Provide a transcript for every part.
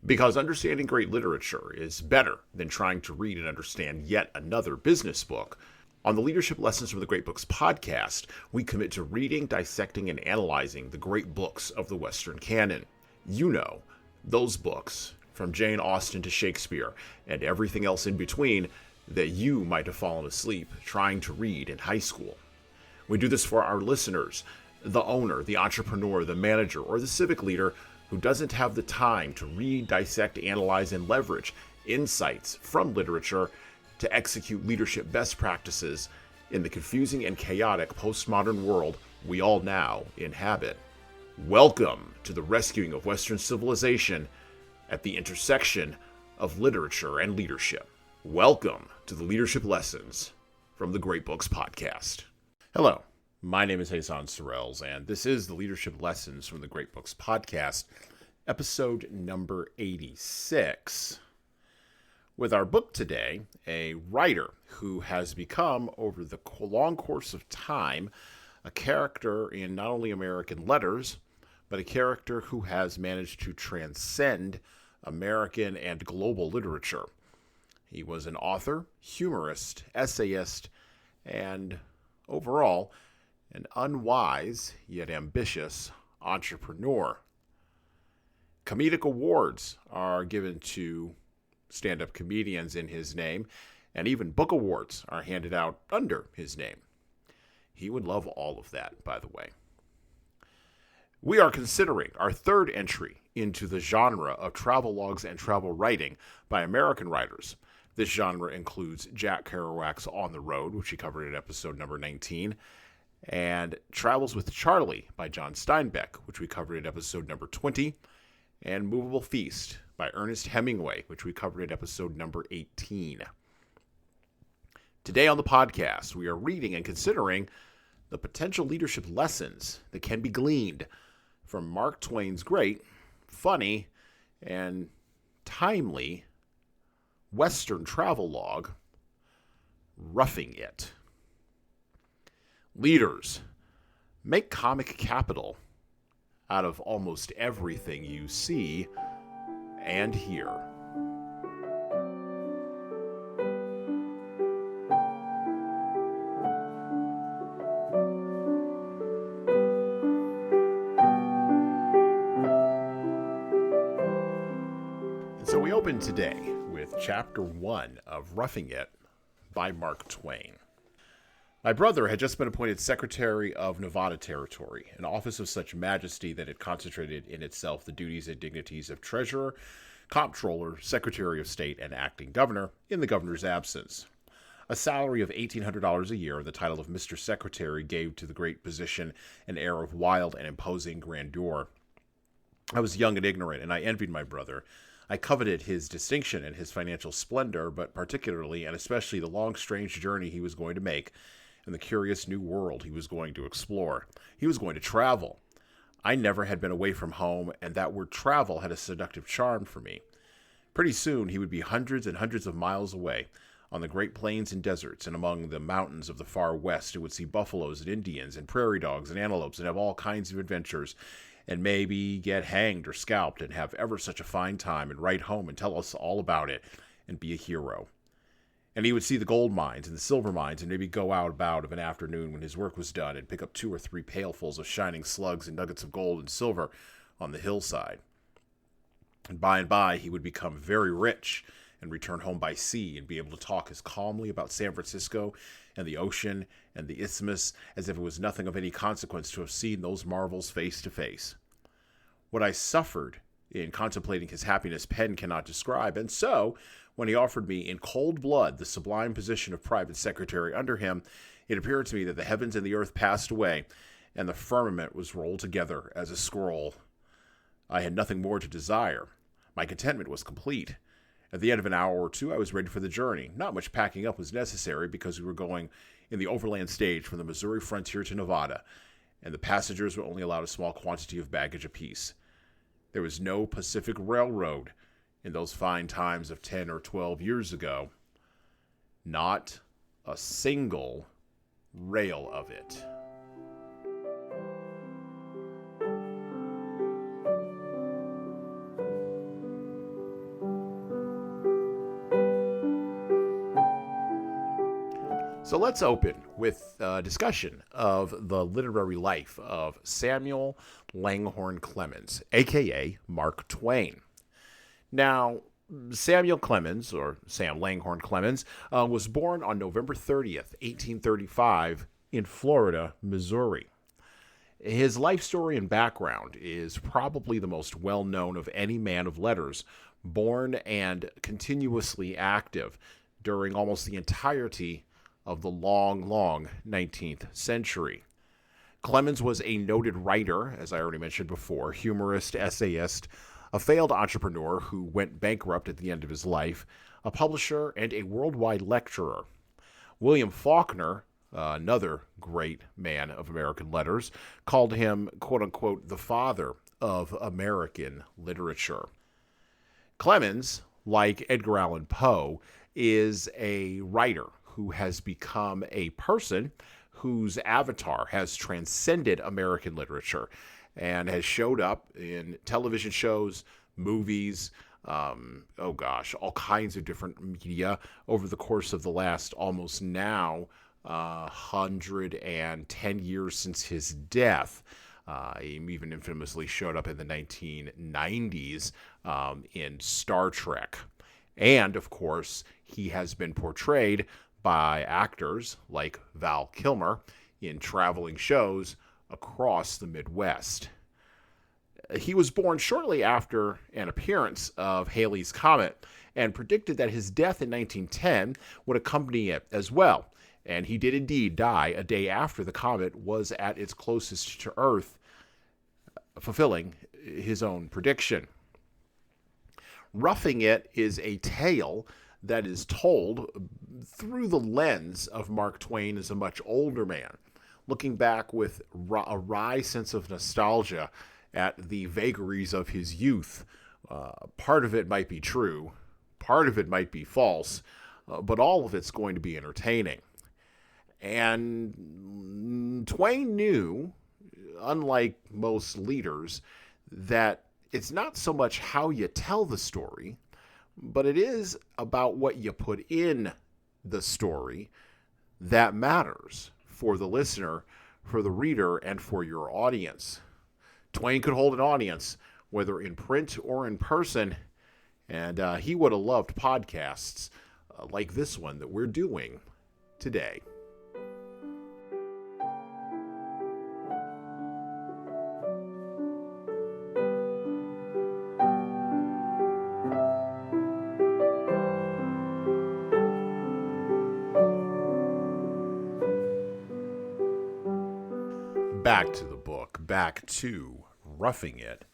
Because understanding great literature is better than trying to read and understand yet another business book. On the Leadership Lessons from the Great Books podcast, we commit to reading, dissecting, and analyzing the great books of the Western canon. You know, those books, from Jane Austen to Shakespeare, and everything else in between, that you might have fallen asleep trying to read in high school. We do this for our listeners, the owner, the entrepreneur, the manager, or the civic leader who doesn't have the time to read, dissect, analyze, and leverage insights from literature to execute leadership best practices in the confusing and chaotic postmodern world we all now inhabit. Welcome to the rescuing of Western civilization at the intersection of literature and leadership. Welcome to the Leadership Lessons from the Great Books podcast. Hello, my name is Hasan Sorrells, and this is the Leadership Lessons from the Great Books podcast, episode number 86. With our book today, a writer who has become, over the long course of time, a character in not only American letters, but a character who has managed to transcend American and global literature. He was an author, humorist, essayist, and overall, an unwise yet ambitious entrepreneur. Comedic awards are given to stand-up comedians in his name, and even book awards are handed out under his name. He would love all of that, by the way. We are considering our third entry into the genre of travelogues and travel writing by American writers. This genre includes Jack Kerouac's On the Road, which he covered in episode number 19, and Travels with Charlie by John Steinbeck, which we covered in episode number 20, and Movable Feast by Ernest Hemingway, which we covered in episode number 18. Today on the podcast, we are reading and considering the potential leadership lessons that can be gleaned from Mark Twain's great, funny, and timely Western travelogue, Roughing It. Leaders, make comic capital out of almost everything you see and hear. And so we open today with Chapter 1 of Roughing It by Mark Twain. My brother had just been appointed Secretary of Nevada Territory, an office of such majesty that it concentrated in itself the duties and dignities of Treasurer, Comptroller, Secretary of State, and Acting Governor in the Governor's absence. A salary of $1,800 a year and the title of Mr. Secretary gave to the great position an air of wild and imposing grandeur. I was young and ignorant, and I envied my brother. I coveted his distinction and his financial splendor, but particularly and especially the long, strange journey he was going to make and the curious new world he was going to explore. He was going to travel. I never had been away from home, and that word travel had a seductive charm for me. Pretty soon he would be hundreds and hundreds of miles away, on the great plains and deserts, and among the mountains of the far west, and would see buffaloes and Indians and prairie dogs and antelopes and have all kinds of adventures, and maybe get hanged or scalped and have ever such a fine time and write home and tell us all about it and be a hero. And he would see the gold mines and the silver mines and maybe go out about of an afternoon when his work was done and pick up 2 or 3 pailfuls of shining slugs and nuggets of gold and silver on the hillside. And by he would become very rich and return home by sea and be able to talk as calmly about San Francisco and the ocean and the isthmus as if it was nothing of any consequence to have seen those marvels face to face. What I suffered in contemplating his happiness pen cannot describe, and so, when he offered me in cold blood the sublime position of private secretary under him, it appeared to me that the heavens and the earth passed away, and the firmament was rolled together as a scroll. I had nothing more to desire. My contentment was complete. At the end of an hour or 2, I was ready for the journey. Not much packing up was necessary because we were going in the overland stage from the Missouri frontier to Nevada, and the passengers were only allowed a small quantity of baggage apiece. There was no Pacific Railroad in those fine times of 10 or 12 years ago. Not a single rail of it. So let's open with a discussion of the literary life of Samuel Langhorn Clemens, a.k.a. Mark Twain. Now, Samuel Clemens, or Sam Langhorn Clemens, was born on November 30th, 1835, in Florida, Missouri. His life story and background is probably the most well-known of any man of letters, born and continuously active during almost the entirety of the long 19th century. Clemens was a noted writer, as I already mentioned before, humorist, essayist, a failed entrepreneur who went bankrupt at the end of his life, a publisher, and a worldwide lecturer. William Faulkner, another great man of American letters, called him, quote-unquote, the father of American literature. Clemens, like Edgar Allan Poe, is a writer who has become a person whose avatar has transcended American literature and has showed up in television shows, movies, all kinds of different media over the course of the last almost now 110 years since his death. He even infamously showed up in the 1990s in Star Trek. And, of course, he has been portrayed by actors like Val Kilmer in traveling shows across the Midwest. He was born shortly after an appearance of Halley's Comet and predicted that his death in 1910 would accompany it as well. And he did indeed die a day after the comet was at its closest to Earth, fulfilling his own prediction. Roughing It is a tale that is told through the lens of Mark Twain as a much older man, looking back with a wry sense of nostalgia at the vagaries of his youth. Part of it might be true, part of it might be false, but all of it's going to be entertaining. And Twain knew, unlike most leaders, that it's not so much how you tell the story, but it is about what you put in the story that matters for the listener, for the reader, and for your audience. Twain could hold an audience, whether in print or in person, and he would have loved podcasts like this one that we're doing today. Back to the book, back to Roughing It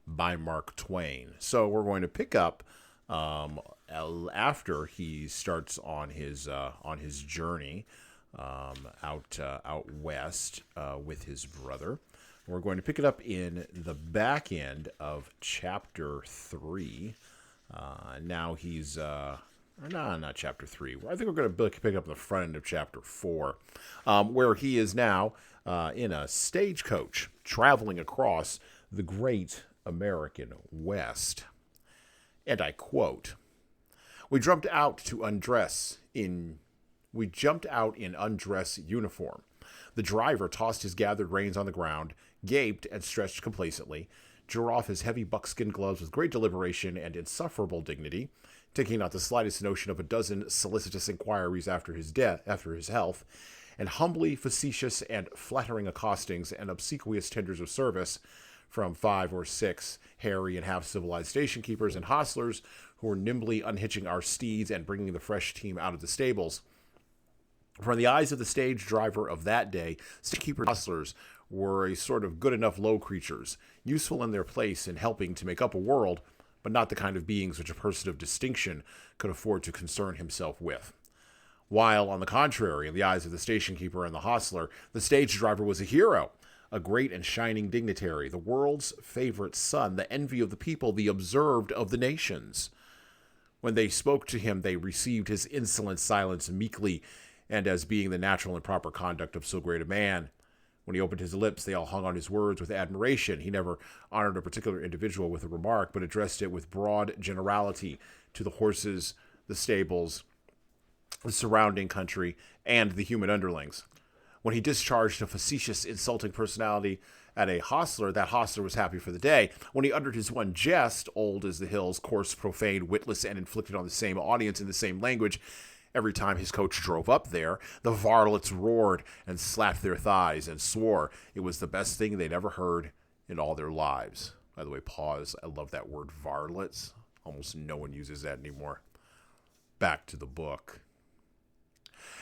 by Mark Twain. So we're going to pick up after he starts on his journey out west with his brother. We're going to pick it up in the back end of chapter 3. Now he's not chapter 3. I think we're going to pick up in the front end of chapter 4, where he is now in a stagecoach traveling across the great American West. And I quote, We jumped out in undress uniform. The driver tossed his gathered reins on the ground, gaped and stretched complacently, drew off his heavy buckskin gloves with great deliberation and insufferable dignity, taking not the slightest notion of a dozen solicitous inquiries after his health, and humbly facetious and flattering accostings and obsequious tenders of service from 5 or 6 hairy and half-civilized station-keepers and hostlers who were nimbly unhitching our steeds and bringing the fresh team out of the stables. For in the eyes of the stage driver of that day, station-keepers and hostlers were a sort of good-enough low creatures, useful in their place in helping to make up a world, but not the kind of beings which a person of distinction could afford to concern himself with. While, on the contrary, in the eyes of the station-keeper and the hostler, the stage driver was a hero, a great and shining dignitary, the world's favorite son, the envy of the people, the observed of the nations. When they spoke to him, they received his insolent silence meekly, and as being the natural and proper conduct of so great a man. When he opened his lips, they all hung on his words with admiration. He never honored a particular individual with a remark, but addressed it with broad generality to the horses, the stables, the surrounding country, and the human underlings. When he discharged a facetious, insulting personality at a hostler, that hostler was happy for the day. When he uttered his one jest, old as the hills, coarse, profane, witless, and inflicted on the same audience in the same language, every time his coach drove up there, the varlets roared and slapped their thighs and swore it was the best thing they'd ever heard in all their lives. By the way, pause. I love that word, varlets. Almost no one uses that anymore. Back to the book.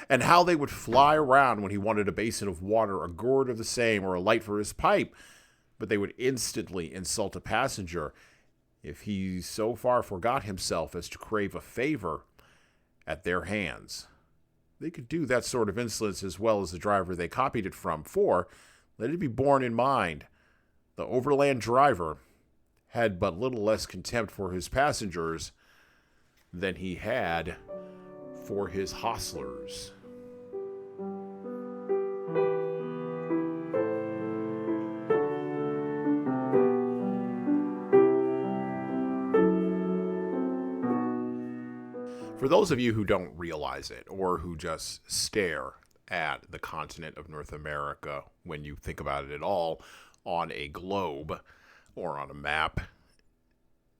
And how they would fly around when he wanted a basin of water, a gourd of the same, or a light for his pipe. But they would instantly insult a passenger if he so far forgot himself as to crave a favor at their hands. They could do that sort of insolence as well as the driver they copied it from, for, let it be borne in mind, the overland driver had but little less contempt for his passengers than he had for his hostlers. For those of you who don't realize it, or who just stare at the continent of North America when you think about it at all on a globe or on a map,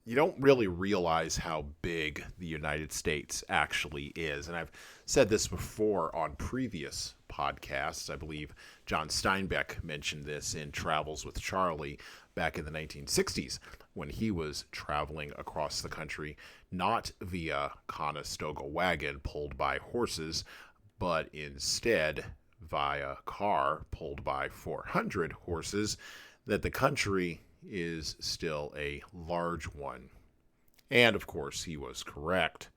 you don't really realize how big the United States actually is. And I've said this before on previous podcasts. I believe John Steinbeck mentioned this in Travels with Charlie back in the 1960s when he was traveling across the country, not via Conestoga wagon pulled by horses, but instead via car pulled by 400 horses, that the country is still a large one. And of course, he was correct.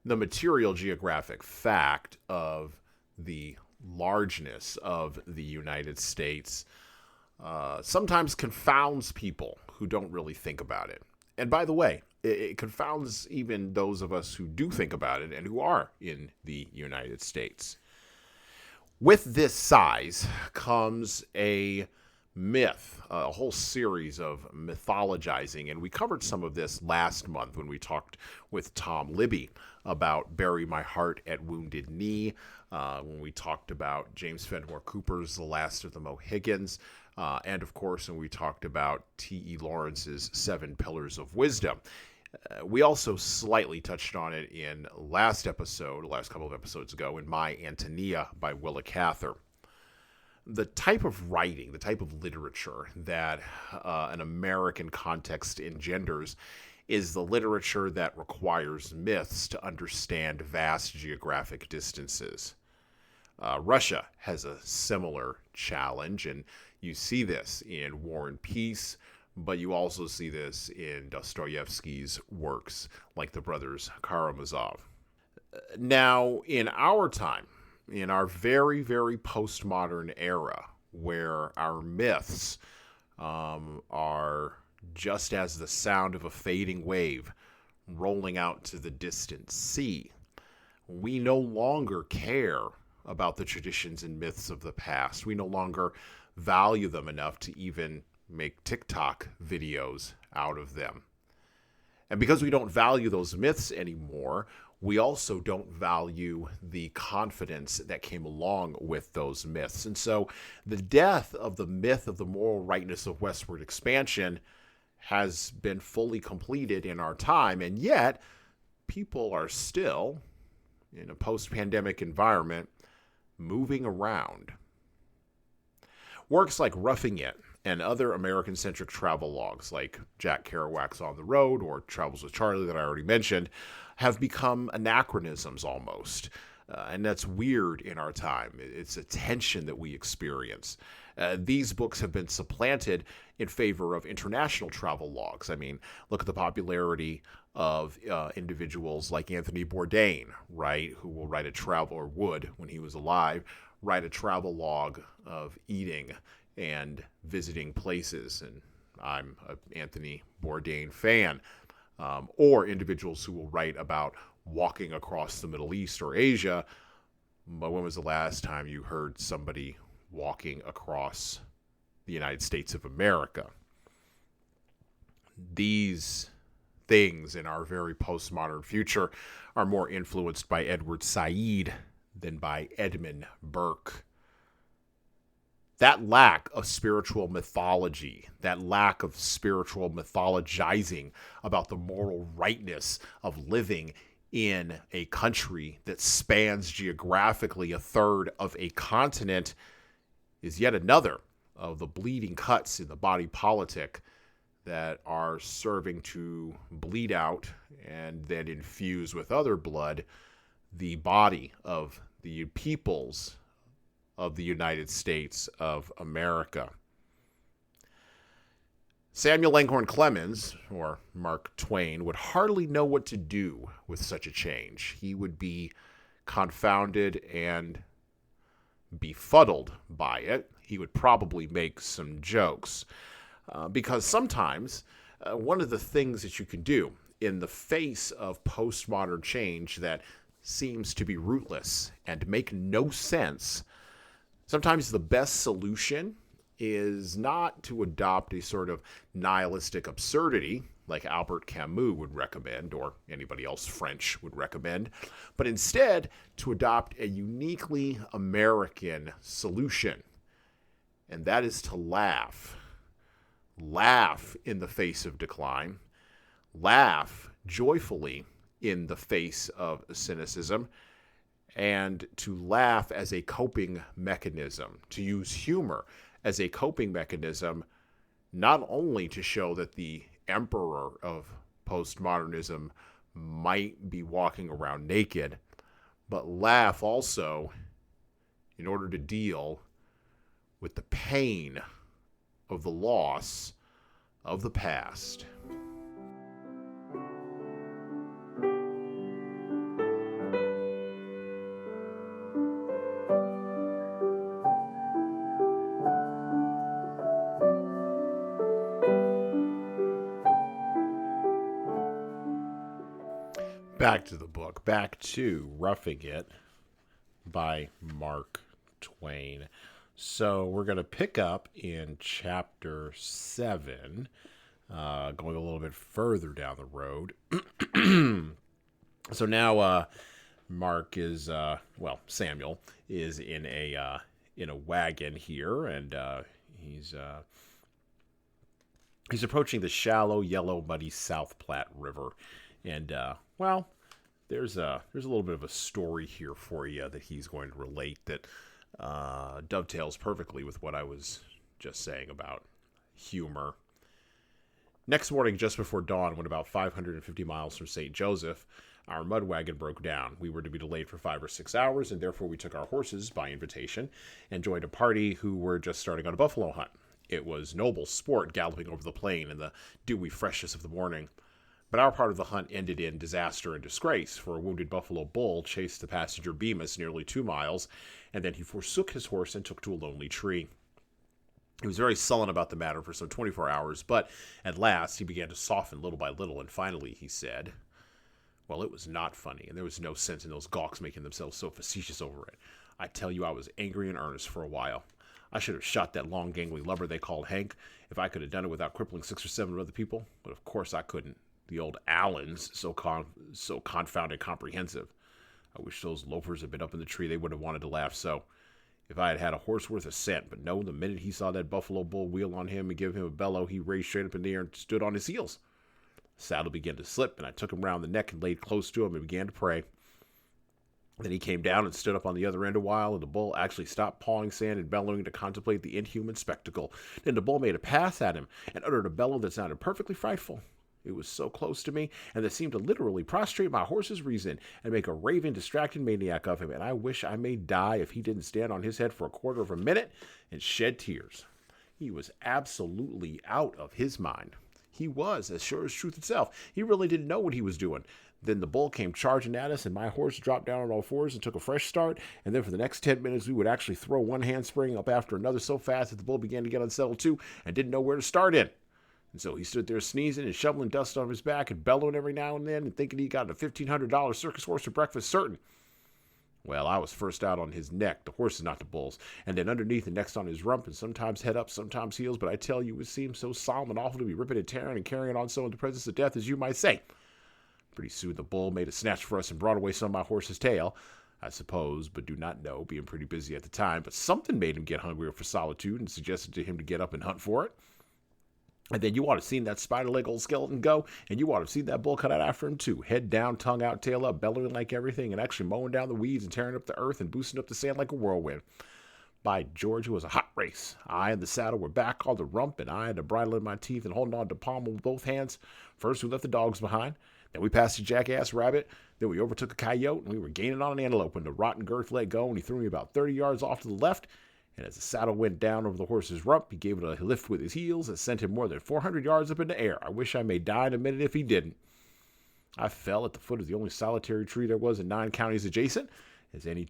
The material geographic fact of the largeness of the United States sometimes confounds people who don't really think about it. And by the way, it confounds even those of us who do think about it and who are in the United States. With this size comes a myth, a whole series of mythologizing, and we covered some of this last month when we talked with Tom Libby about Bury My Heart at Wounded Knee, when we talked about James Fenimore Cooper's The Last of the Mohicans, and of course when we talked about T.E. Lawrence's 7 Pillars of Wisdom. We also slightly touched on it in last couple of episodes ago, in My Antonia by Willa Cather. The type of writing, the type of literature that an American context engenders is the literature that requires myths to understand vast geographic distances. Russia has a similar challenge, and you see this in War and Peace, but you also see this in Dostoevsky's works, like the brothers Karamazov. Now, in our time, in our very, very postmodern era, where our myths are just as the sound of a fading wave rolling out to the distant sea, we no longer care about the traditions and myths of the past. We no longer value them enough to even make TikTok videos out of them. And because we don't value those myths anymore, we also don't value the confidence that came along with those myths. And so the death of the myth of the moral rightness of westward expansion has been fully completed in our time. And yet, people are still, in a post-pandemic environment, moving around. Works like Roughing It and other American-centric travel logs like Jack Kerouac's On the Road or Travels with Charlie that I already mentioned have become anachronisms almost. And that's weird in our time. It's a tension that we experience. These books have been supplanted in favor of international travel logs. I mean, look at the popularity of individuals like Anthony Bourdain, right, who will write a travel, or would, when he was alive, write a travel log of eating and visiting places. And I'm an Anthony Bourdain fan. Or individuals who will write about walking across the Middle East or Asia. But when was the last time you heard somebody walking across the United States of America? These things in our very postmodern future are more influenced by Edward Said than by Edmund Burke. That lack of spiritual mythology, that lack of spiritual mythologizing about the moral rightness of living in a country that spans geographically a third of a continent is yet another of the bleeding cuts in the body politic that are serving to bleed out and then infuse with other blood the body of the peoples of the United States of America. Samuel Langhorn Clemens, or Mark Twain, would hardly know what to do with such a change. He would be confounded and befuddled by it. He would probably make some jokes. Because sometimes one of the things that you can do in the face of postmodern change that seems to be rootless and make no sense, sometimes the best solution is not to adopt a sort of nihilistic absurdity like Albert Camus would recommend, or anybody else French would recommend, but instead to adopt a uniquely American solution. And that is to laugh. Laugh in the face of decline. Laugh joyfully in the face of cynicism. And to laugh as a coping mechanism, to use humor as a coping mechanism, not only to show that the emperor of postmodernism might be walking around naked, but laugh also in order to deal with the pain of the loss of the past. Back to the book, back to Roughing It by Mark Twain. So we're going to pick up in chapter 7, going a little bit further down the road. So now Mark is, Samuel is in a wagon here, and he's approaching the shallow, yellow, muddy South Platte River. And, there's a little bit of a story here for you that he's going to relate that dovetails perfectly with what I was just saying about humor. Next morning, just before dawn, when about 550 miles from St. Joseph, our mud wagon broke down. We were to be delayed for 5 or 6 hours, and therefore we took our horses by invitation and joined a party who were just starting on a buffalo hunt. It was noble sport galloping over the plain in the dewy freshness of the morning. But our part of the hunt ended in disaster and disgrace, for a wounded buffalo bull chased the passenger Bemis nearly 2 miles, and then he forsook his horse and took to a lonely tree. He was very sullen about the matter for some 24 hours, but at last he began to soften little by little, and finally he said, "Well, it was not funny, and there was no sense in those gawks making themselves so facetious over it. I tell you I was angry in earnest for a while. I should have shot that long gangly lubber they called Hank, if I could have done it without crippling 6 or 7 other people, but of course I couldn't. The old Allens, so confounded comprehensive. I wish those loafers had been up in the tree. They would have wanted to laugh so. If I had had a horse worth a cent. But no, the minute he saw that buffalo bull wheel on him and give him a bellow, he raised straight up in the air and stood on his heels. The saddle began to slip, and I took him round the neck and laid close to him and began to pray. Then he came down and stood up on the other end a while, and the bull actually stopped pawing sand and bellowing to contemplate the inhuman spectacle. Then the bull made a pass at him and uttered a bellow that sounded perfectly frightful. It was so close to me, and that seemed to literally prostrate my horse's reason and make a raving, distracted maniac of him, and I wish I may die if he didn't stand on his head for a quarter of a minute and shed tears. He was absolutely out of his mind. He was, as sure as truth itself. He really didn't know what he was doing. Then the bull came charging at us, and my horse dropped down on all fours and took a fresh start, and then for the next 10 minutes we would actually throw one handspring up after another so fast that the bull began to get unsettled too and didn't know where to start in. And so he stood there sneezing and shoveling dust on his back and bellowing every now and then and thinking he got a $1,500 circus horse for breakfast certain. Well, I was first out on his neck, the horse's not the bull's, and then underneath and next on his rump, and sometimes head up, sometimes heels, but I tell you, it seems so solemn and awful to be ripping and tearing and carrying on so in the presence of death, as you might say. Pretty soon the bull made a snatch for us and brought away some of my horse's tail, I suppose, but do not know, being pretty busy at the time, but something made him get hungrier for solitude and suggested to him to get up and hunt for it. And then you ought to have seen that spider-leg old skeleton go, and you ought to have seen that bull cut out after him too. Head down, tongue out, tail up, bellowing like everything, and actually mowing down the weeds and tearing up the earth and boosting up the sand like a whirlwind. By George, it was a hot race. I and the saddle were back on the rump, and I had the bridle in my teeth and holding on to pommel with both hands. First, we left the dogs behind. Then we passed a jackass rabbit. Then we overtook a coyote, and we were gaining on an antelope when the rotten girth let go, and he threw me about 30 yards off to the left. And as the saddle went down over the horse's rump, he gave it a lift with his heels and sent him more than 400 yards up in the air. I wish I may die in a minute if he didn't. I fell at the foot of the only solitary tree there was in 9 counties adjacent, as any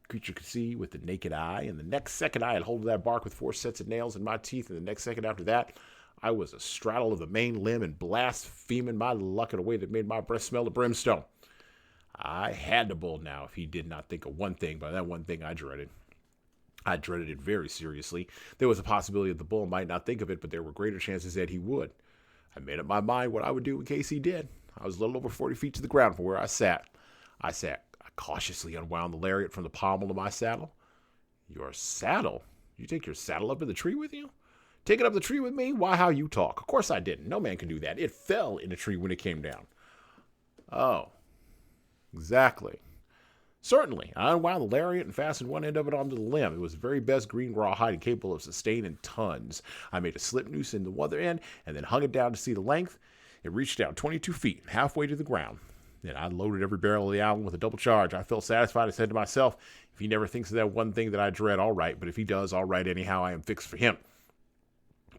creature could see with the naked eye. And the next second I had hold of that bark with 4 sets of nails in my teeth, and the next second after that, I was a straddle of the main limb and blaspheming my luck in a way that made my breath smell of brimstone. I had the bull now if he did not think of one thing, by that one thing I dreaded. I dreaded it very seriously. There was a possibility that the bull might not think of it, but there were greater chances that he would. I made up my mind what I would do in case he did. I was a little over 40 feet to the ground from where I sat. I cautiously unwound the lariat from the pommel of my saddle. Your saddle? You take your saddle up in the tree with you? Take it up the tree with me? Why, how you talk? Of course I didn't. No man can do that. It fell in the tree when it came down. Oh, exactly. Certainly. I unwound the lariat and fastened one end of it onto the limb. It was the very best green rawhide and capable of sustaining tons. I made a slip noose in the other end and then hung it down to see the length. It reached down 22 feet, halfway to the ground. Then I loaded every barrel of the Allen with a double charge. I felt satisfied. I said to myself, if he never thinks of that one thing that I dread, all right. But if he does, all right anyhow, I am fixed for him.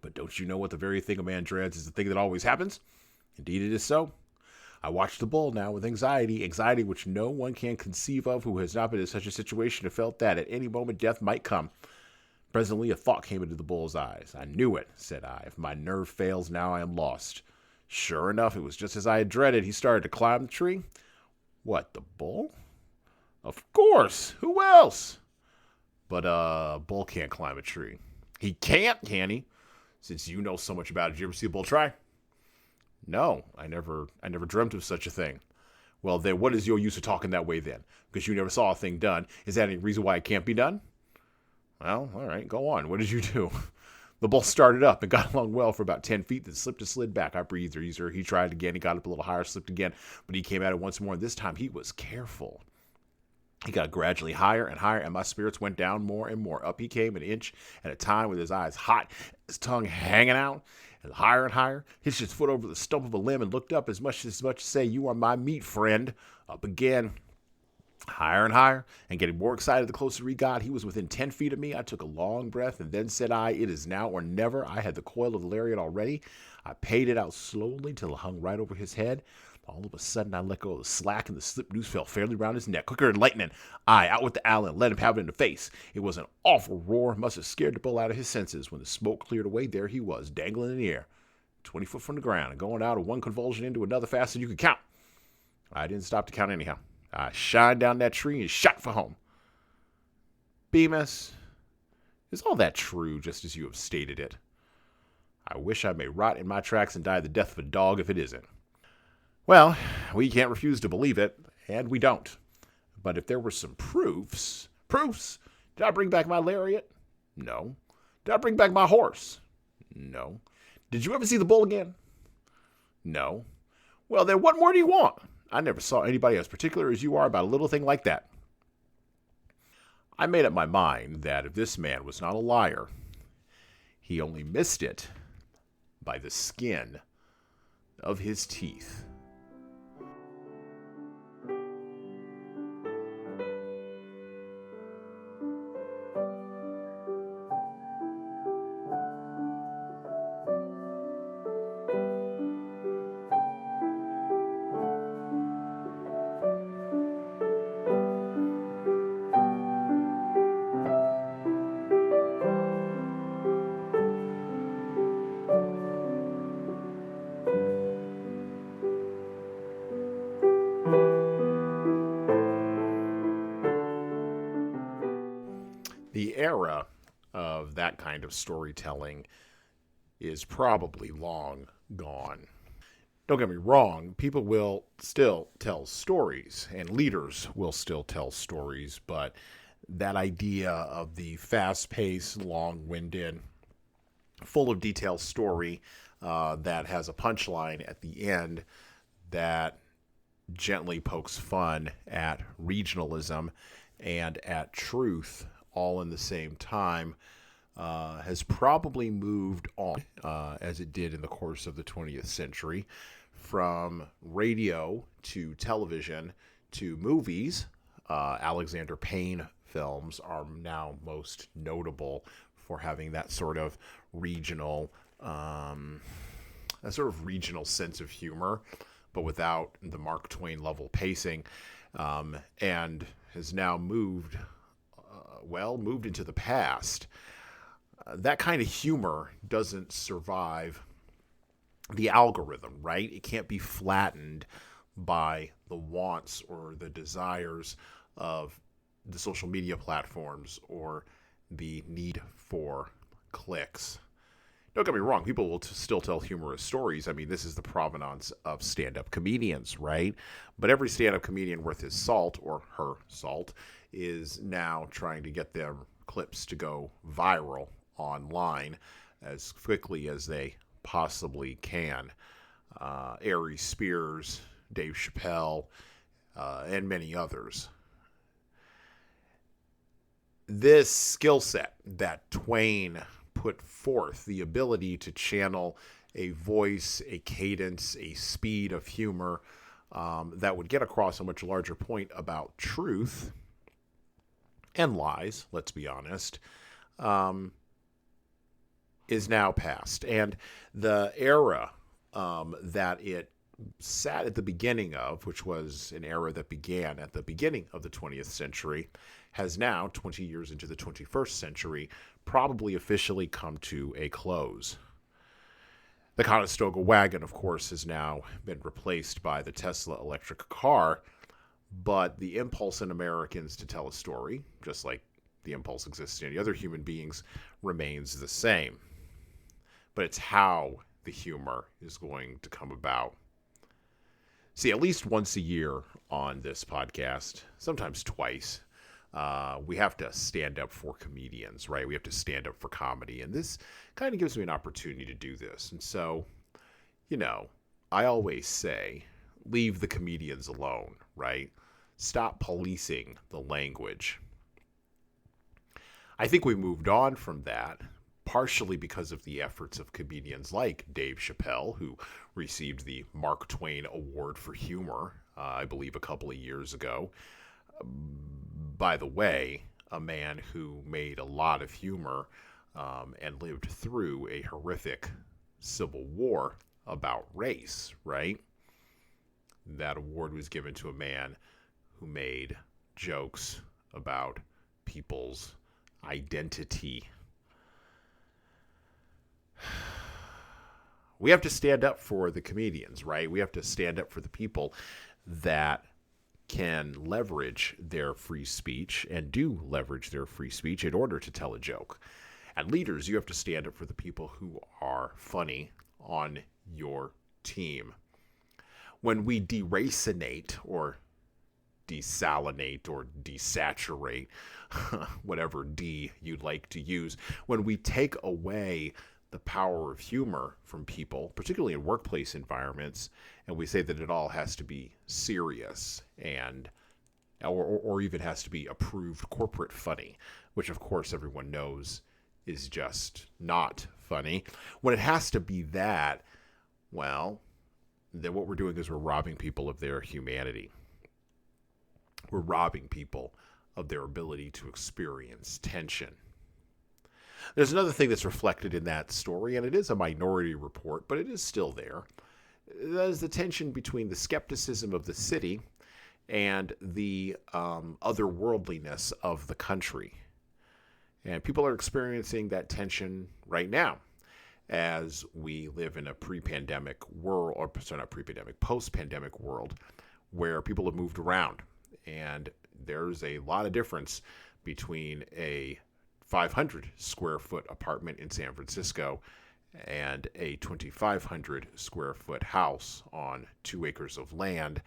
But don't you know what the very thing a man dreads is the thing that always happens? Indeed it is so. I watched the bull now with anxiety which no one can conceive of who has not been in such a situation and felt that at any moment death might come. Presently a thought came into the bull's eyes. I knew it, said I. If my nerve fails now, I am lost. Sure enough, it was just as I had dreaded. He started to climb the tree. What, the bull? Of course. Who else? But a bull can't climb a tree. He can't, can he? Since you know so much about it, did you ever see a bull try? No, I never dreamt of such a thing. Well, then what is your use of talking that way then? Because you never saw a thing done. Is that any reason why it can't be done? Well, all right, go on. What did you do? The bull started up and got along well for about 10 feet, then slipped and slid back. I breathed easier. He tried again. He got up a little higher, slipped again, but he came at it once more, and this time he was careful. He got gradually higher and higher, and my spirits went down more and more. Up he came an inch at a time with his eyes hot, his tongue hanging out, and higher, hitched his foot over the stump of a limb and looked up as much as to say, you are my meat, friend. Up again, higher and higher, and getting more excited the closer he got. He was within 10 feet of me. I took a long breath, and then said I, it is now or never. I had the coil of the lariat already. I paid it out slowly till it hung right over his head. All of a sudden, I let go of the slack, and the slip noose fell fairly round his neck, quicker than lightning. I, out with the Allen, let him have it in the face. It was an awful roar, must have scared the bull out of his senses. When the smoke cleared away, there he was, dangling in the air, 20 foot from the ground, and going out of one convulsion into another faster than you could count. I didn't stop to count anyhow. I shined down that tree and shot for home. Bemis, is all that true, just as you have stated it? I wish I may rot in my tracks and die the death of a dog if it isn't. Well, we can't refuse to believe it, and we don't. But if there were some proofs? Did I bring back my lariat? No. Did I bring back my horse? No. Did you ever see the bull again? No. Well, then what more do you want? I never saw anybody as particular as you are about a little thing like that. I made up my mind that if this man was not a liar, he only missed it by the skin of his teeth. era of that kind of storytelling is probably long gone. Don't get me wrong, people will still tell stories, and leaders will still tell stories, but that idea of the fast-paced, long-winded, full of detail story that has a punchline at the end that gently pokes fun at regionalism and at truth all in the same time has probably moved on, as it did in the course of the 20th century, from radio to television to movies. Alexander Payne films are now most notable for having that sort of regional sense of humor, but without the Mark Twain level pacing, and has now moved into the past. That kind of humor doesn't survive the algorithm, right? It can't be flattened by the wants or the desires of the social media platforms or the need for clicks. Don't get me wrong, people will still tell humorous stories. I mean, this is the provenance of stand-up comedians, right? But every stand-up comedian worth his salt, or her salt, is now trying to get their clips to go viral online as quickly as they possibly can. Ari Spears, Dave Chappelle, and many others. This skill set that Twain put forth, the ability to channel a voice, a cadence, a speed of humor that would get across a much larger point about truth and lies, let's be honest, is now past. And the era that it sat at the beginning of, which was an era that began at the beginning of the 20th century, has now, 20 years into the 21st century, probably officially come to a close. The Conestoga wagon, of course, has now been replaced by the Tesla electric car, but the impulse in Americans to tell a story, just like the impulse exists in any other human beings, remains the same. But it's how the humor is going to come about. See, at least once a year on this podcast, sometimes twice, we have to stand up for comedians, right? We have to stand up for comedy. And this kind of gives me an opportunity to do this. And so, I always say, leave the comedians alone, right? Stop policing the language. I think we moved on from that, partially because of the efforts of comedians like Dave Chappelle, who received the Mark Twain Award for Humor, I believe a couple of years ago. By the way, a man who made a lot of humor and lived through a horrific civil war about race, right? That award was given to a man who made jokes about people's identity. We have to stand up for the comedians, right? We have to stand up for the people that can leverage their free speech and do leverage their free speech in order to tell a joke. And leaders, you have to stand up for the people who are funny on your team. When we deracinate or desalinate or desaturate, whatever D you'd like to use, when we take away the power of humor from people, particularly in workplace environments, and we say that it all has to be serious and or even has to be approved corporate funny, which of course everyone knows is just not funny. When it has to be that, well, then what we're doing is we're robbing people of their humanity. We're robbing people of their ability to experience tension. There's another thing that's reflected in that story, and it is a minority report, but it is still there. That is the tension between the skepticism of the city and the otherworldliness of the country. And people are experiencing that tension right now as we live in a pre-pandemic world, or sorry, not pre-pandemic, post-pandemic world, where people have moved around. And there's a lot of difference between a 500 square foot apartment in San Francisco and a 2,500 square foot house on 2 acres of land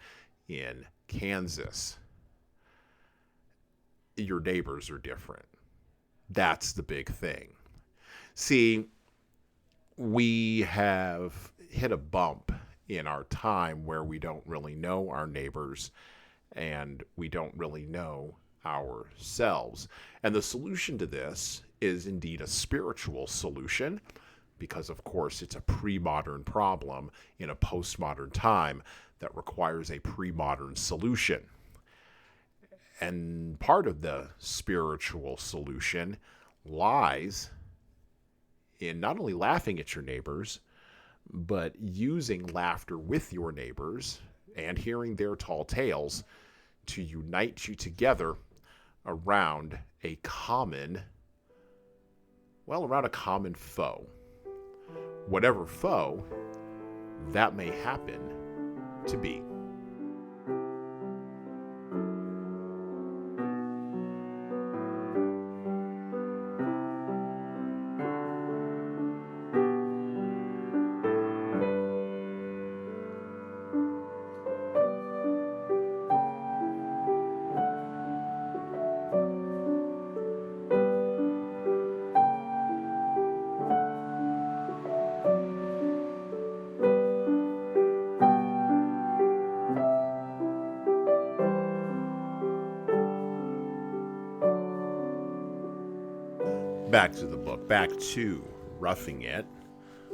in Kansas. Your neighbors are different. That's the big thing. See, we have hit a bump in our time where we don't really know our neighbors and we don't really know ourselves. And the solution to this is indeed a spiritual solution, because of course it's a pre-modern problem in a postmodern time that requires a pre-modern solution. And part of the spiritual solution lies in not only laughing at your neighbors, but using laughter with your neighbors and hearing their tall tales to unite you together around a common foe. Whatever foe that may happen to be. Back to the book, back to Roughing It.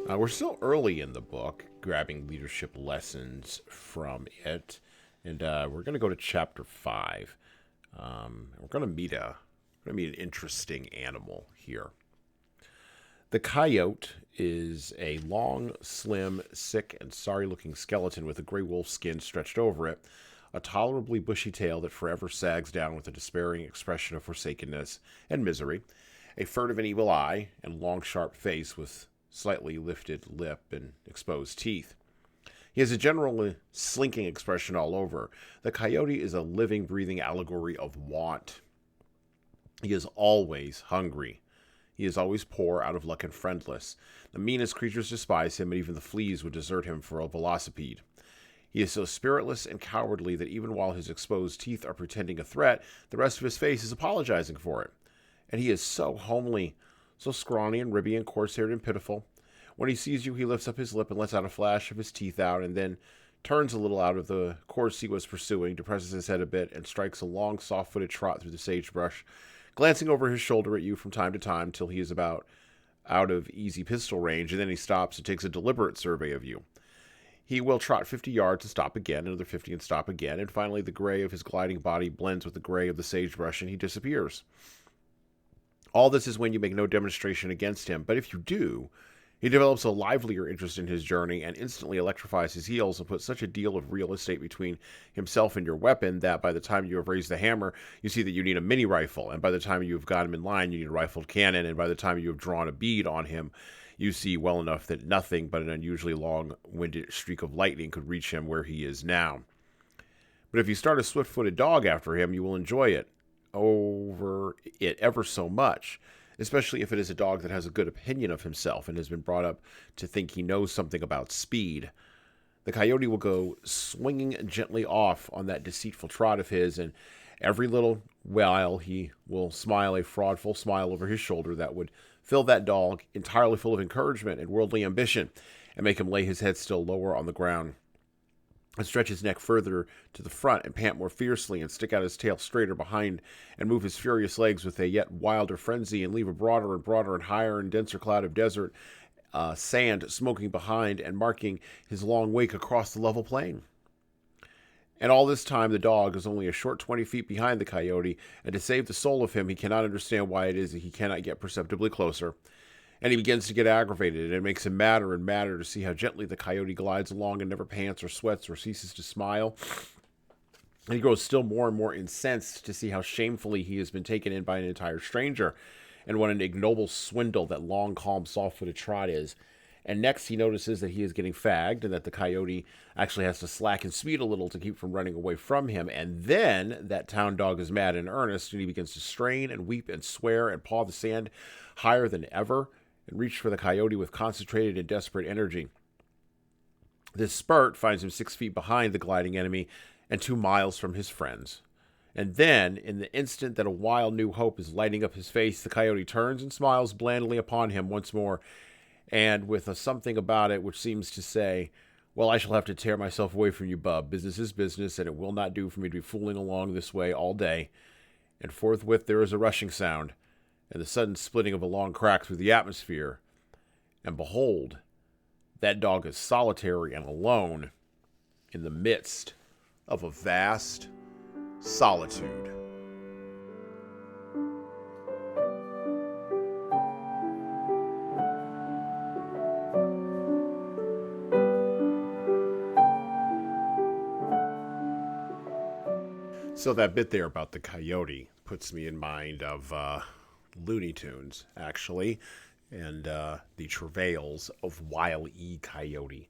We're still early in the book, grabbing leadership lessons from it, and we're going to go to chapter 5. We're going to meet an interesting animal here. The coyote is a long, slim, sick, and sorry-looking skeleton with a gray wolf skin stretched over it, a tolerably bushy tail that forever sags down with a despairing expression of forsakenness and misery, a furtive and evil eye, and long, sharp face with slightly lifted lip and exposed teeth. He has a general slinking expression all over. The coyote is a living, breathing allegory of want. He is always hungry. He is always poor, out of luck, and friendless. The meanest creatures despise him, and even the fleas would desert him for a velocipede. He is so spiritless and cowardly that even while his exposed teeth are pretending a threat, the rest of his face is apologizing for it. And he is so homely, so scrawny and ribby and coarse-haired and pitiful. When he sees you, he lifts up his lip and lets out a flash of his teeth out, and then turns a little out of the course he was pursuing, depresses his head a bit, and strikes a long, soft-footed trot through the sagebrush, glancing over his shoulder at you from time to time till he is about out of easy pistol range, and then he stops and takes a deliberate survey of you. He will trot 50 yards and stop again, another 50 and stop again, and finally the gray of his gliding body blends with the gray of the sagebrush, and he disappears. All this is when you make no demonstration against him, but if you do, he develops a livelier interest in his journey and instantly electrifies his heels and puts such a deal of real estate between himself and your weapon that by the time you have raised the hammer, you see that you need a mini rifle, and by the time you have got him in line, you need a rifled cannon, and by the time you have drawn a bead on him, you see well enough that nothing but an unusually long-winded streak of lightning could reach him where he is now. But if you start a swift-footed dog after him, you will enjoy it ever so much, especially if it is a dog that has a good opinion of himself and has been brought up to think he knows something about speed. The coyote will go swinging gently off on that deceitful trot of his, and every little while he will smile a fraudful smile over his shoulder that would fill that dog entirely full of encouragement and worldly ambition, and make him lay his head still lower on the ground, and stretch his neck further to the front and pant more fiercely and stick out his tail straighter behind and move his furious legs with a yet wilder frenzy and leave a broader and higher and denser cloud of desert sand smoking behind and marking his long wake across the level plain. And all this time the dog is only a short 20 feet behind the coyote, and to save the soul of him, he cannot understand why it is that he cannot get perceptibly closer. And he begins to get aggravated, and it makes him madder and madder to see how gently the coyote glides along and never pants or sweats or ceases to smile. And he grows still more and more incensed to see how shamefully he has been taken in by an entire stranger, and what an ignoble swindle that long, calm, soft-footed trot is. And next, he notices that he is getting fagged and that the coyote actually has to slacken speed a little to keep from running away from him. And then that town dog is mad in earnest, and he begins to strain and weep and swear and paw the sand higher than ever and reach for the coyote with concentrated and desperate energy. This spurt finds him 6 feet behind the gliding enemy and 2 miles from his friends. And then, in the instant that a wild new hope is lighting up his face, the coyote turns and smiles blandly upon him once more, and with a something about it which seems to say, "Well, I shall have to tear myself away from you, bub. Business is business, and it will not do for me to be fooling along this way all day." And forthwith there is a rushing sound, and the sudden splitting of a long crack through the atmosphere. And behold, that dog is solitary and alone in the midst of a vast solitude. So that bit there about the coyote puts me in mind of Looney Tunes, actually, and the travails of Wile E. Coyote.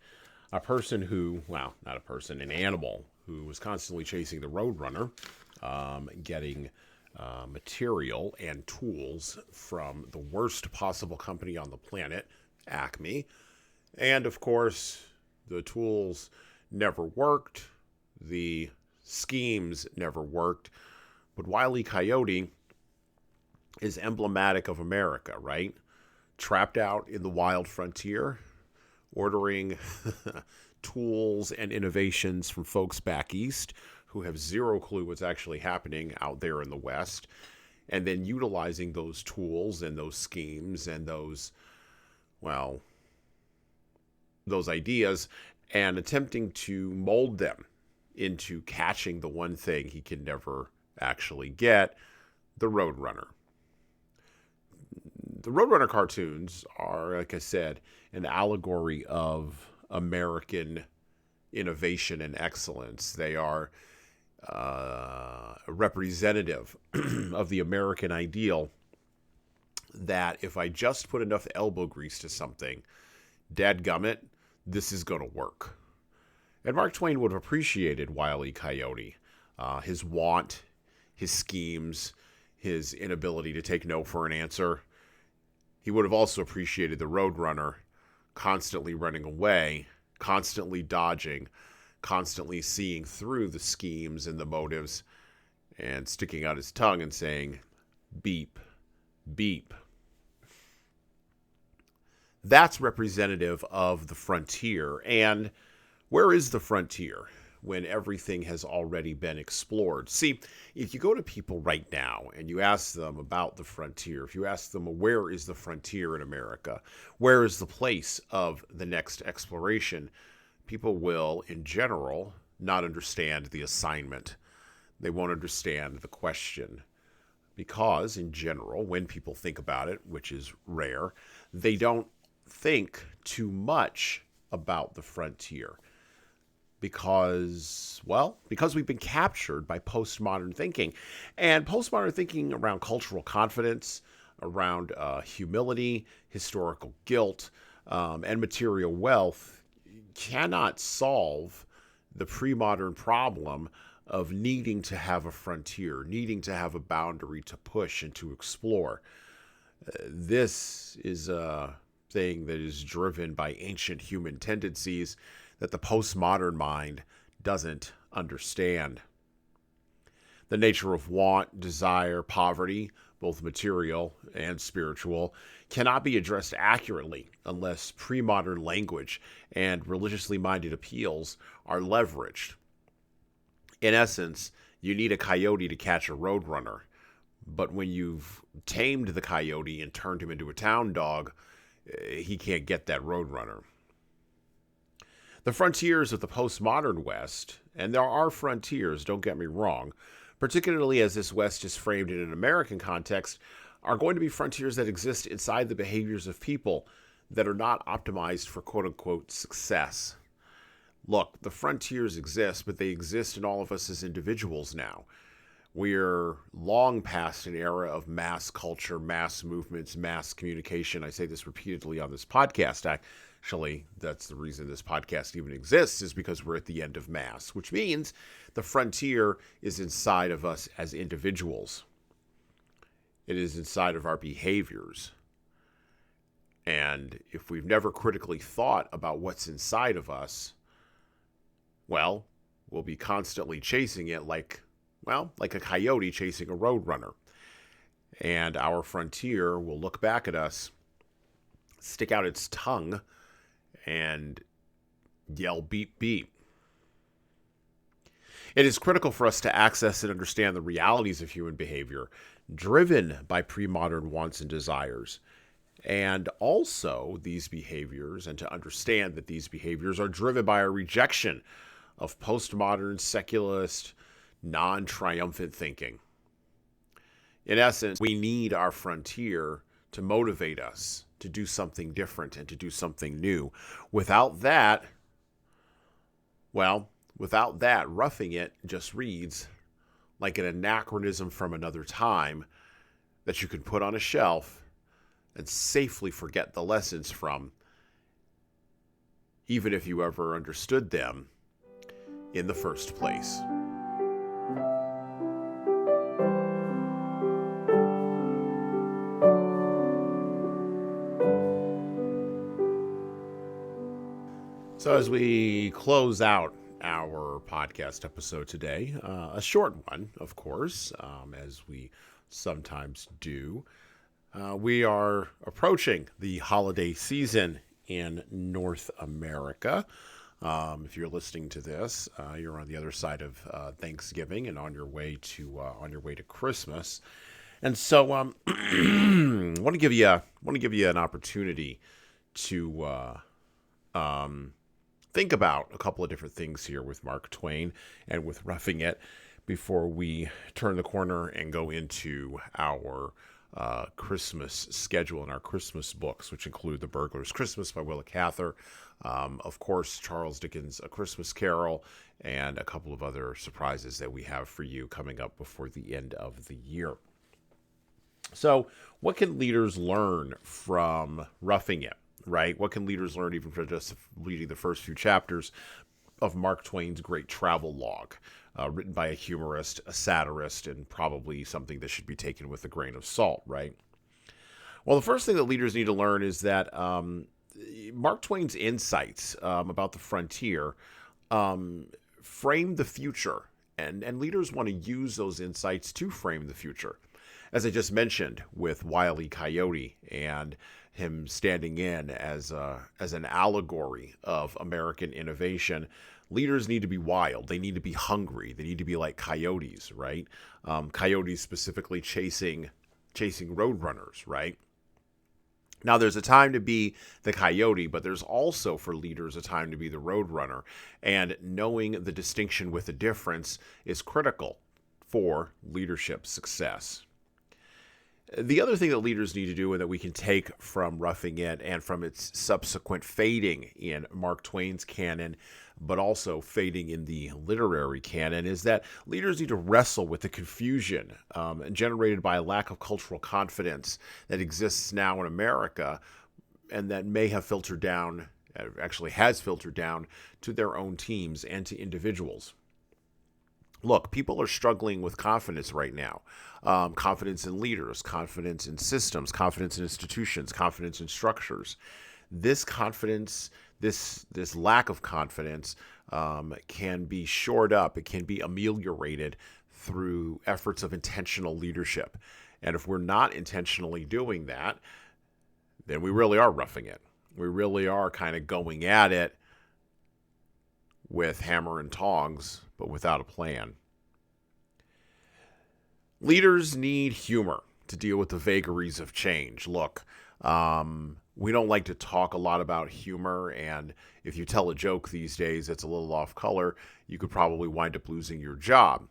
A person who, well, not a person, an animal who was constantly chasing the Roadrunner, getting material and tools from the worst possible company on the planet, Acme. And, of course, the tools never worked. The schemes never worked. But Wile E. Coyote is emblematic of America, right? Trapped out in the wild frontier, ordering tools and innovations from folks back east who have zero clue what's actually happening out there in the West, and then utilizing those tools and those schemes and those ideas and attempting to mold them into catching the one thing he can never actually get, the Roadrunner. The Roadrunner cartoons are, like I said, an allegory of American innovation and excellence. They are representative of the American ideal that if I just put enough elbow grease to something, dadgummit, this is going to work. And Mark Twain would have appreciated Wile E. Coyote, his want, his schemes, his inability to take no for an answer. He would have also appreciated the Roadrunner, constantly running away, constantly dodging, constantly seeing through the schemes and the motives, and sticking out his tongue and saying, beep, beep. That's representative of the frontier. And where is the frontier when everything has already been explored? See, if you go to people right now and you ask them about the frontier, if you ask them, where is the frontier in America? Where is the place of the next exploration? People will, in general, not understand the assignment. They won't understand the question. Because, in general, when people think about it, which is rare, they don't think too much about the frontier. Because we've been captured by postmodern thinking. And postmodern thinking around cultural confidence, around humility, historical guilt, and material wealth cannot solve the pre-modern problem of needing to have a frontier, needing to have a boundary to push and to explore. This is a thing that is driven by ancient human tendencies that the postmodern mind doesn't understand. The nature of want, desire, poverty, both material and spiritual, cannot be addressed accurately unless pre-modern language and religiously minded appeals are leveraged. In essence, you need a coyote to catch a roadrunner, but when you've tamed the coyote and turned him into a town dog, he can't get that roadrunner. The frontiers of the postmodern West, and there are frontiers, don't get me wrong, particularly as this West is framed in an American context, are going to be frontiers that exist inside the behaviors of people that are not optimized for quote-unquote success. Look, the frontiers exist, but they exist in all of us as individuals now. We're long past an era of mass culture, mass movements, mass communication. I say this repeatedly on this podcast. Actually, that's the reason this podcast even exists, is because we're at the end of Mass, which means the frontier is inside of us as individuals. It is inside of our behaviors. And if we've never critically thought about what's inside of us, well, we'll be constantly chasing it like a coyote chasing a roadrunner. And our frontier will look back at us, stick out its tongue, and yell beep beep. It is critical for us to access and understand the realities of human behavior, driven by pre-modern wants and desires, and also these behaviors, and to understand that these behaviors are driven by a rejection of postmodern, secularist, non-triumphant thinking. In essence, we need our frontier to motivate us to do something different and to do something new. Without that, roughing it just reads like an anachronism from another time that you can put on a shelf and safely forget the lessons from, even if you ever understood them in the first place. So as we close out our podcast episode today, a short one, of course, as we sometimes do, we are approaching the holiday season in North America. If you're listening to this, you're on the other side of Thanksgiving and on your way to Christmas, and so I want to give you an opportunity to think about a couple of different things here with Mark Twain and with Roughing It before we turn the corner and go into our Christmas schedule and our Christmas books, which include The Burglar's Christmas by Willa Cather, of course, Charles Dickens' A Christmas Carol, and a couple of other surprises that we have for you coming up before the end of the year. So what can leaders learn from Roughing It? Right? What can leaders learn even from just reading the first few chapters of Mark Twain's great travel log, written by a humorist, a satirist, and probably something that should be taken with a grain of salt, right? Well, the first thing that leaders need to learn is that Mark Twain's insights about the frontier frame the future, and leaders want to use those insights to frame the future. As I just mentioned with Wile E. Coyote and him standing in as an allegory of American innovation, leaders need to be wild. They need to be hungry. They need to be like coyotes, right? Coyotes specifically chasing roadrunners, right? Now, there's a time to be the coyote, but there's also for leaders a time to be the roadrunner. And knowing the distinction with the difference is critical for leadership success. The other thing that leaders need to do and that we can take from Roughing It and from its subsequent fading in Mark Twain's canon, but also fading in the literary canon, is that leaders need to wrestle with the confusion generated by a lack of cultural confidence that exists now in America and that may have filtered down, actually has filtered down, to their own teams and to individuals. Look, people are struggling with confidence right now. Confidence in leaders, confidence in systems, confidence in institutions, confidence in structures. This confidence, this lack of confidence can be shored up. It can be ameliorated through efforts of intentional leadership. And if we're not intentionally doing that, then we really are roughing it. We really are kind of going at it with hammer and tongs, but without a plan. Leaders need humor to deal with the vagaries of change. Look, we don't like to talk a lot about humor, and if you tell a joke these days that's a little off color, you could probably wind up losing your job.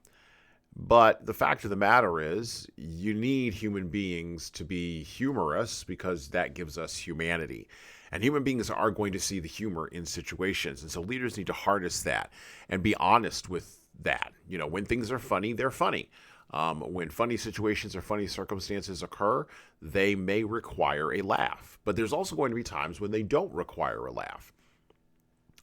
But the fact of the matter is, you need human beings to be humorous because that gives us humanity. And human beings are going to see the humor in situations. And so leaders need to harness that and be honest with that. You know, when things are funny, they're funny. When funny situations or funny circumstances occur, they may require a laugh. But there's also going to be times when they don't require a laugh.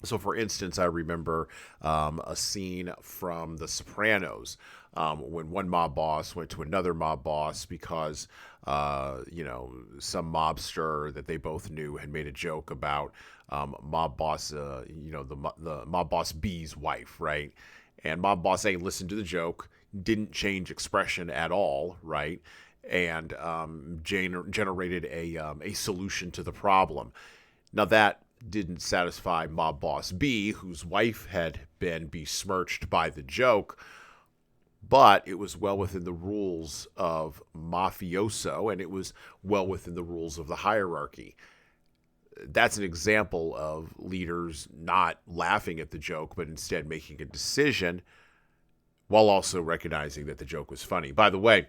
So, for instance, I remember a scene from The Sopranos when one mob boss went to another mob boss because, some mobster that they both knew had made a joke about mob boss, the mob boss B's wife, right? And mob boss A listened to the joke, didn't change expression at all, right? And generated a solution to the problem. Now that didn't satisfy mob boss B, whose wife had been besmirched by the joke, but it was well within the rules of mafioso, and it was well within the rules of the hierarchy. That's an example of leaders not laughing at the joke, but instead making a decision while also recognizing that the joke was funny. By the way,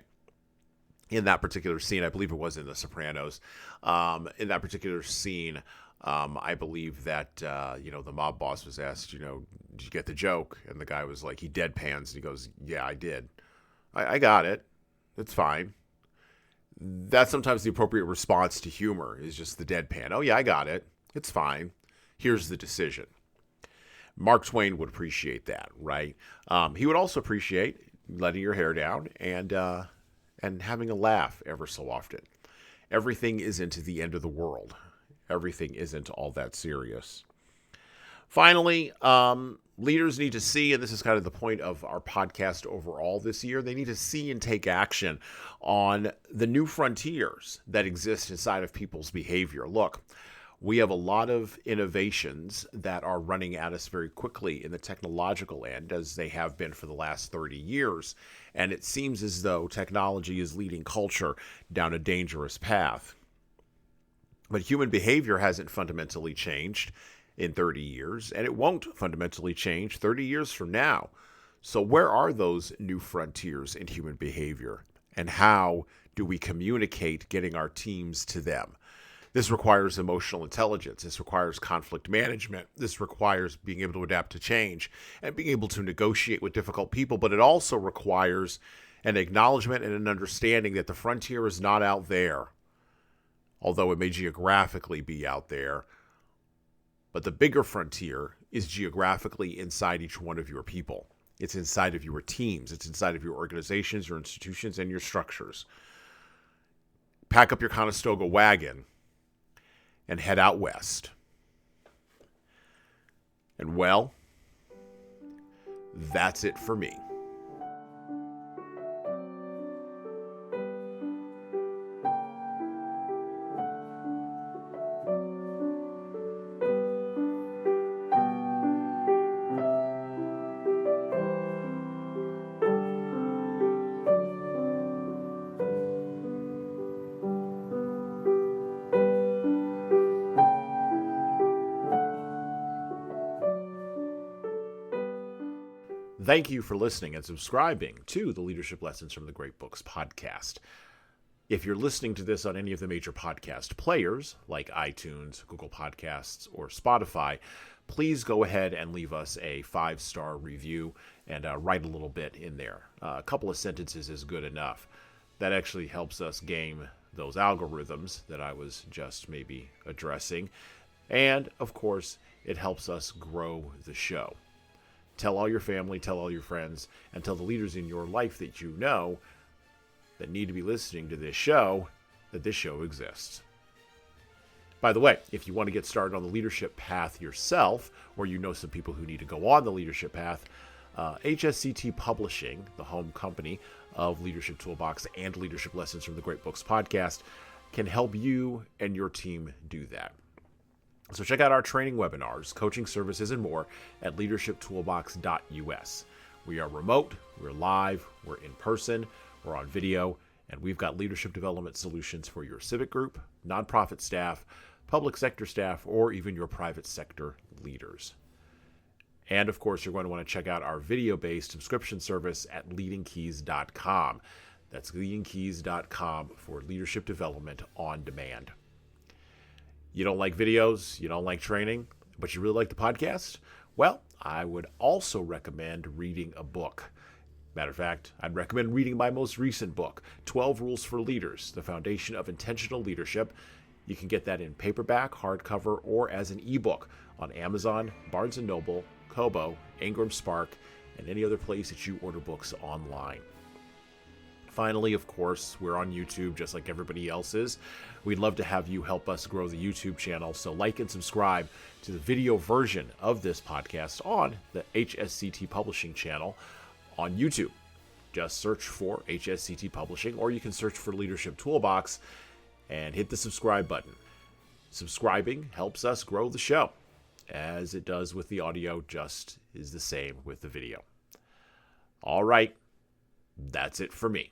in that particular scene, I believe it was in The Sopranos, in that particular scene, I believe that, the mob boss was asked, did you get the joke? And the guy was like, he deadpans and he goes, yeah, I did. I got it. It's fine. That's sometimes the appropriate response to humor is just the deadpan. Oh, yeah, I got it. It's fine. Here's the decision. Mark Twain would appreciate that, right? He would also appreciate letting your hair down and having a laugh ever so often. Everything isn't the end of the world. Everything isn't all that serious. Finally, leaders need to see, and this is kind of the point of our podcast overall this year, they need to see and take action on the new frontiers that exist inside of people's behavior. Look, we have a lot of innovations that are running at us very quickly in the technological end, as they have been for the last 30 years. And it seems as though technology is leading culture down a dangerous path. But human behavior hasn't fundamentally changed in 30 years, and it won't fundamentally change 30 years from now. So where are those new frontiers in human behavior, and how do we communicate getting our teams to them? This requires emotional intelligence. This requires conflict management. This requires being able to adapt to change and being able to negotiate with difficult people. But it also requires an acknowledgement and an understanding that the frontier is not out there, although it may geographically be out there. But the bigger frontier is geographically inside each one of your people. It's inside of your teams. It's inside of your organizations, your institutions, and your structures. Pack up your Conestoga wagon and head out west. And well, that's it for me. Thank you for listening and subscribing to the Leadership Lessons from the Great Books podcast. If you're listening to this on any of the major podcast players, like iTunes, Google Podcasts, or Spotify, please go ahead and leave us a 5-star review and write a little bit in there. A couple of sentences is good enough. That actually helps us game those algorithms that I was just maybe addressing. And, of course, it helps us grow the show. Tell all your family, tell all your friends, and tell the leaders in your life that you know that need to be listening to this show that this show exists. By the way, if you want to get started on the leadership path yourself, or you know some people who need to go on the leadership path, HSCT Publishing, the home company of Leadership Toolbox and Leadership Lessons from the Great Books podcast, can help you and your team do that. So check out our training webinars, coaching services, and more at leadershiptoolbox.us. We are remote, we're live, we're in person, we're on video, and we've got leadership development solutions for your civic group, nonprofit staff, public sector staff, or even your private sector leaders. And of course, you're going to want to check out our video-based subscription service at leadingkeys.com. That's leadingkeys.com for leadership development on demand. You don't like videos, you don't like training, but you really like the podcast? Well, I would also recommend reading a book. Matter of fact, I'd recommend reading my most recent book, 12 Rules for Leaders, The Foundation of Intentional Leadership. You can get that in paperback, hardcover, or as an ebook on Amazon, Barnes & Noble, Kobo, Ingram Spark, and any other place that you order books online. Finally, of course, we're on YouTube just like everybody else is. We'd love to have you help us grow the YouTube channel, so like and subscribe to the video version of this podcast on the HSCT Publishing channel on YouTube. Just search for HSCT Publishing, or you can search for Leadership Toolbox and hit the subscribe button. Subscribing helps us grow the show, as it does with the audio, just is the same with the video. All right, that's it for me.